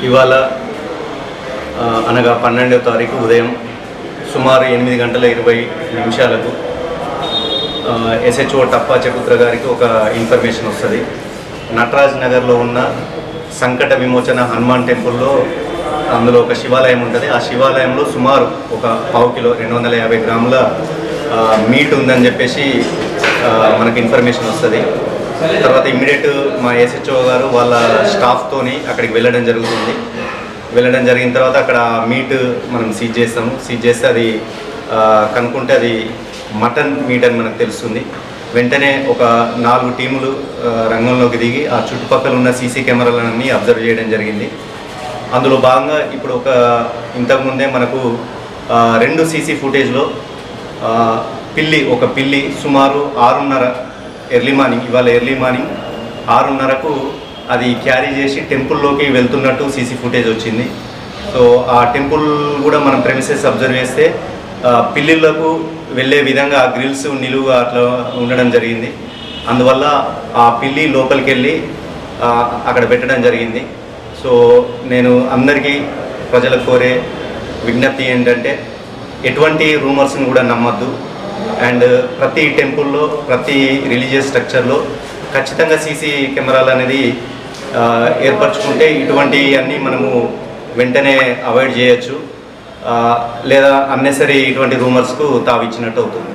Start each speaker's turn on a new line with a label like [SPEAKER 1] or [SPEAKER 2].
[SPEAKER 1] ఇవాళ అనగా 12వ తారీఖు ఉదయం సుమారు 8:20 SHO టప్పా చకుత్ర గారికి ఒక ఇన్ఫర్మేషన్ వస్తుంది. నటరాజ్ నగర్లో ఉన్న సంకట విమోచన హనుమాన్ టెంపుల్లో అందులో ఒక శివాలయం ఉంటుంది. ఆ శివాలయంలో సుమారు ఒక 1/2 కిలో 250 గ్రాముల మీట్ ఉందని చెప్పేసి మనకు ఇన్ఫర్మేషన్ వస్తుంది. తర్వాత ఇమ్మీడియట్ మా SHO గారు వాళ్ళ స్టాఫ్తోని అక్కడికి వెళ్ళడం జరుగుతుంది. వెళ్ళడం జరిగిన తర్వాత అక్కడ మీట్ మనం సీజ్ చేస్తాము. సీజ్ చేస్తే అది కనుక్కుంటే అది మటన్ మీట్ అని మనకు తెలుస్తుంది. వెంటనే ఒక 4 టీములు రంగంలోకి దిగి ఆ చుట్టుపక్కల ఉన్న సీసీ కెమెరాలన్నీ అబ్జర్వ్ చేయడం జరిగింది. అందులో భాగంగా ఇప్పుడు ఇంతకుముందే మనకు 2 సీసీ ఫుటేజ్లో ఒక పిల్లి సుమారు 6:30 ఎర్లీ మార్నింగ్, ఇవాళ ఎర్లీ మార్నింగ్ 6:30కు అది క్యారీ చేసి టెంపుల్లోకి వెళ్తున్నట్టు సీసీ ఫుటేజ్ వచ్చింది. సో ఆ టెంపుల్ కూడా మనం ప్రెమిసెస్ అబ్జర్వ్ చేస్తే పిల్లిళ్లకు వెళ్ళే విధంగా ఆ గ్రిల్స్ నిలువుగా అట్లా ఉండడం జరిగింది. అందువల్ల ఆ పిల్లి లోపలికి వెళ్ళి అక్కడ పెట్టడం జరిగింది. సో నేను అందరికీ ప్రజలకు కోరే విజ్ఞప్తి ఏంటంటే ఎటువంటి రూమర్స్ని కూడా నమ్మద్దు. అండ్ ప్రతి టెంపుల్లో ప్రతి రిలీజియస్ స్ట్రక్చర్లో ఖచ్చితంగా సీసీ కెమెరాలు అనేది ఏర్పరచుకుంటే ఇటువంటివన్నీ మనము వెంటనే అవాయిడ్ చేయొచ్చు, లేదా అన్నెసరీ ఇటువంటి రూమర్స్కు తావిచ్చినట్టు అవుతుంది.